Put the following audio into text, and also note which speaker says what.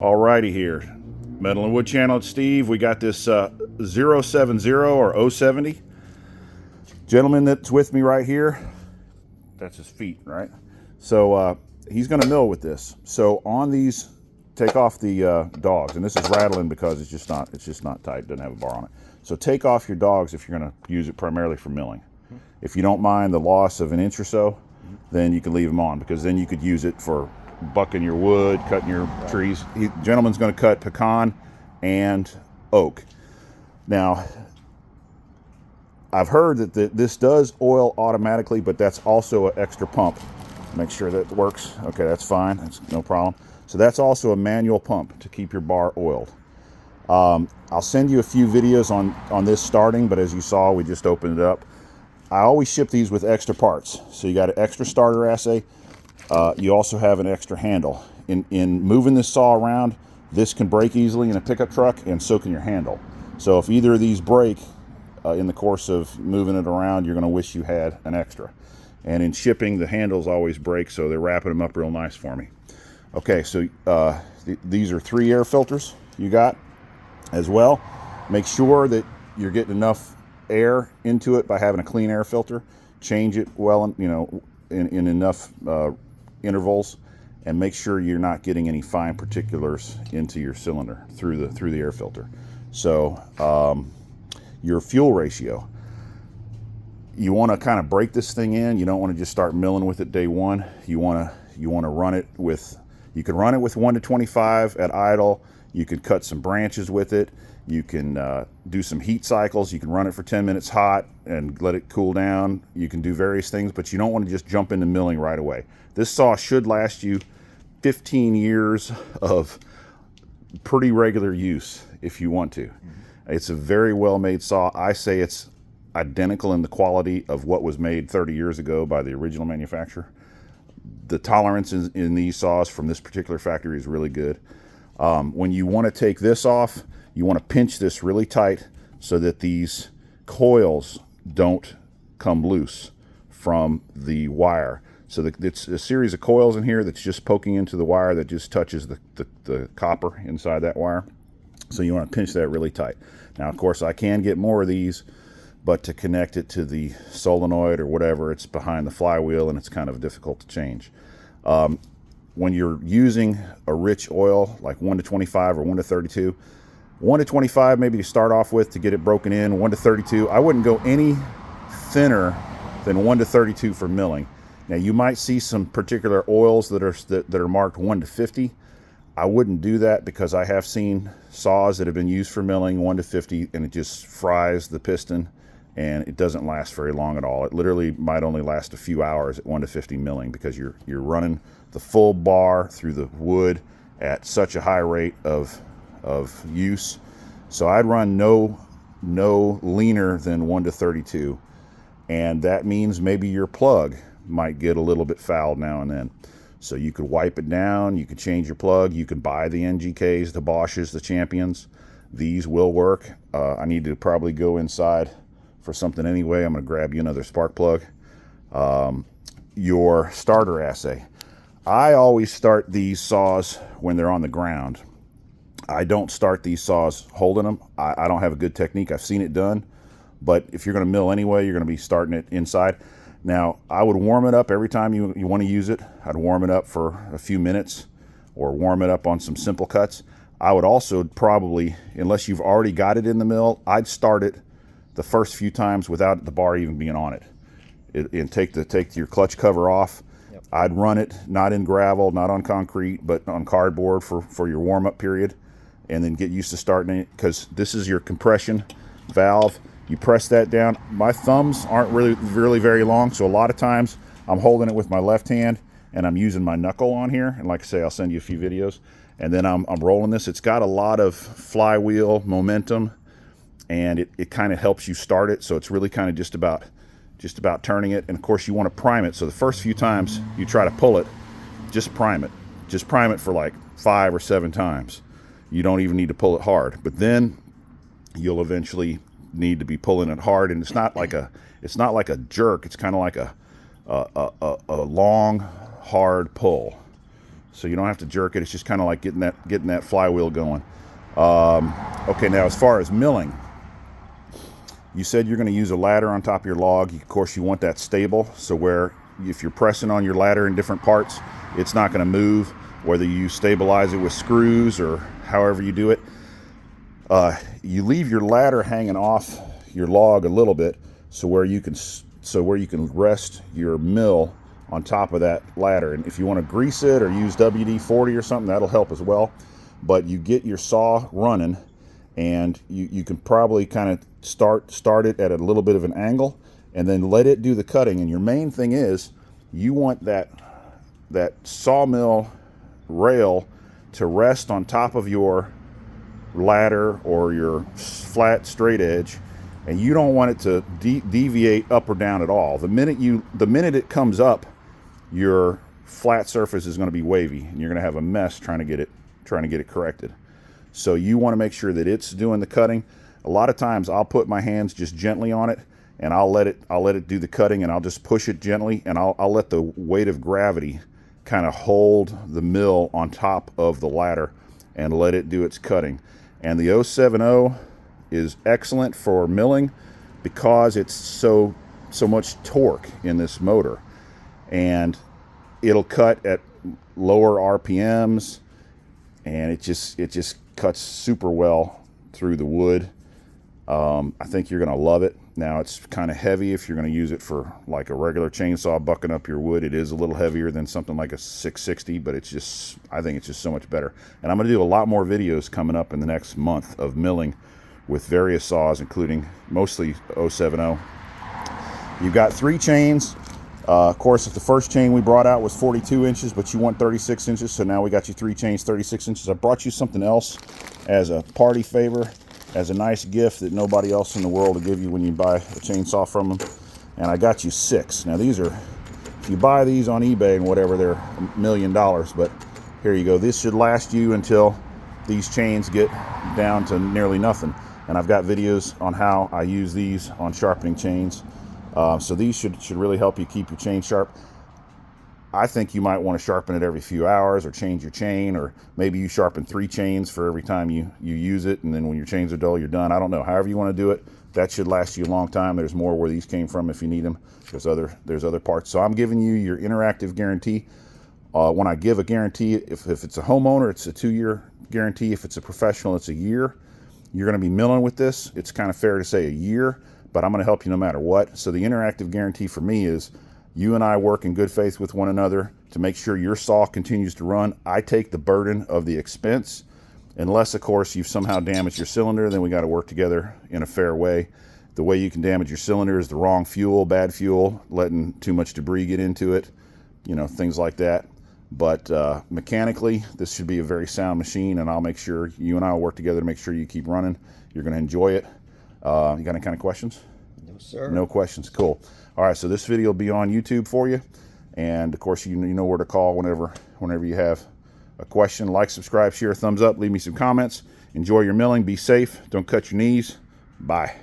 Speaker 1: Alrighty here, Metal and Wood Channel, it's Steve. We got this 070 or 070 gentleman that's with me right here. That's his feet, right? So he's going to mill with this. So on these, take off the dogs, and this is rattling because it's just not tight. It doesn't have a bar on it. So take off your dogs if you're going to use it primarily for milling. If you don't mind the loss of an inch or so, then you can leave them on, because then you could use it for bucking your wood, cutting your trees. Gentleman's going to cut pecan and oak. Now, I've heard that this does oil automatically, but that's also an extra pump. Make sure that works. Okay, that's fine. That's no problem. So that's also a manual pump to keep your bar oiled. I'll send you a few videos on this starting, but as you saw, we just opened it up. I always ship these with extra parts. So you got an extra starter assay. You also have an extra handle. In moving this saw around, this can break easily in a pickup truck, and so can your handle. So if either of these break in the course of moving it around, you're going to wish you had an extra. And in shipping, the handles always break, so they're wrapping them up real nice for me. Okay, so these are 3 air filters you got as well. Make sure that you're getting enough air into it by having a clean air filter. Change it well, in enough intervals, and make sure you're not getting any fine particulars into your cylinder through the air filter. So your fuel ratio, you want to kind of break this thing in. You don't want to just start milling with it day one. You want to run it with, you can run it with 1-25 at idle. You can cut some branches with it. You can do some heat cycles. You can run it for 10 minutes hot and let it cool down. You can do various things, but you don't want to just jump into milling right away. This saw should last you 15 years of pretty regular use if you want to. It's a very well-made saw. I say it's identical in the quality of what was made 30 years ago by the original manufacturer. The tolerance in these saws from this particular factory is really good. When you want to take this off, you want to pinch this really tight so that these coils don't come loose from the wire. So it's a series of coils in here that's just poking into the wire that just touches the copper inside that wire. So you want to pinch that really tight. Now, of course, I can get more of these, but to connect it to the solenoid or whatever, it's behind the flywheel and it's kind of difficult to change. When you're using a rich oil like 1-25 or 1-32, 1-25 maybe to start off with to get it broken in. 1-32, I wouldn't go any thinner than 1-32 for milling. Now you might see some particular oils that are marked 1-50. I wouldn't do that because I have seen saws that have been used for milling 1-50 and it just fries the piston and it doesn't last very long at all. It literally might only last a few hours at 1-50 milling because you're running the full bar through the wood at such a high rate of use. So I'd run no leaner than 1-32, and that means maybe your plug might get a little bit fouled now and then. So you could wipe it down, you could change your plug, you could buy the NGKs, the Bosches, the Champions. These will work. I need to probably go inside for something anyway. I'm going to grab you another spark plug. Your starter assay. I always start these saws when they're on the ground. I don't start these saws holding them. I don't have a good technique. I've seen it done, but if you're going to mill anyway, you're going to be starting it inside. Now, I would warm it up every time you want to use it. I'd warm it up for a few minutes or warm it up on some simple cuts. I would also probably, unless you've already got it in the mill, I'd start it the first few times without the bar even being on it. And take your clutch cover off. Yep. I'd run it not in gravel, not on concrete, but on cardboard for your warm-up period, and then get used to starting it, because this is your compression valve. You press that down. My thumbs aren't really very long, so a lot of times I'm holding it with my left hand and I'm using my knuckle on here. And like I say, I'll send you a few videos. And then I'm rolling this. It's got a lot of flywheel momentum, and it kind of helps you start it. So it's really kind of just about turning it. And of course you want to prime it. So the first few times you try to pull it, just prime it. Just prime it for like 5 or 7 times. You don't even need to pull it hard. But then you'll eventually need to be pulling it hard, and it's not like a jerk. It's kind of like a long, hard pull. so you don't have to jerk it. It's just kind of like getting that flywheel going. Okay, now as far as milling, you said you're going to use a ladder on top of your log. Of course, you want that stable, so where if you're pressing on your ladder in different parts, it's not going to move, whether you stabilize it with screws or however you do it. You leave your ladder hanging off your log a little bit, so where you can rest your mill on top of that ladder. And if you want to grease it or use WD-40 or something, that'll help as well. But you get your saw running, and you can probably kind of start it at a little bit of an angle, and then let it do the cutting. And your main thing is you want that sawmill rail to rest on top of your ladder or your flat straight edge, and you don't want it to deviate up or down at all. The minute it comes up, your flat surface is going to be wavy, and you're going to have a mess trying to get it corrected. So you want to make sure that it's doing the cutting. A lot of times I'll put my hands just gently on it, and I'll let it do the cutting, and I'll just push it gently, and I'll let the weight of gravity kind of hold the mill on top of the ladder and let it do its cutting. And the 070 is excellent for milling because it's so much torque in this motor, and it'll cut at lower RPMs, and it just cuts super well through the wood. I think you're going to love it. Now, it's kind of heavy if you're going to use it for like a regular chainsaw bucking up your wood. It is a little heavier than something like a 660, but I think it's just so much better. And I'm going to do a lot more videos coming up in the next month of milling with various saws, including mostly 070. You've got 3 chains. Of course, if the first chain we brought out was 42 inches, but you want 36 inches, so now we got you 3 chains, 36 inches. I brought you something else as a party favor, as a nice gift that nobody else in the world will give you when you buy a chainsaw from them. And I got you 6. Now these are, if you buy these on eBay and whatever, they're $1 million, but here you go. This should last you until these chains get down to nearly nothing. And I've got videos on how I use these on sharpening chains. So these should really help you keep your chain sharp. I think you might want to sharpen it every few hours, or change your chain, or maybe you sharpen 3 chains for every time you use it, and then when your chains are dull, you're done. I don't know. However you want to do it, that should last you a long time. There's more where these came from if you need them. There's other parts. So I'm giving you your interactive guarantee. When I give a guarantee, if it's a homeowner, it's a 2-year guarantee. If it's a professional, it's a year. You're going to be milling with this. It's kind of fair to say a year, but I'm going to help you no matter what. So the interactive guarantee for me is you and I work in good faith with one another to make sure your saw continues to run. I take the burden of the expense, unless, of course, you've somehow damaged your cylinder. Then we got to work together in a fair way. The way you can damage your cylinder is the wrong fuel, bad fuel, letting too much debris get into it, things like that. But mechanically, this should be a very sound machine, and I'll make sure you and I will work together to make sure you keep running. You're going to enjoy it. You got any kind of questions?
Speaker 2: No, sir.
Speaker 1: No questions. Cool. All right, so this video will be on YouTube for you, and of course you know where to call whenever you have a question. Like, subscribe, share, thumbs up, leave me some comments. Enjoy your milling. Be safe. Don't cut your knees. Bye.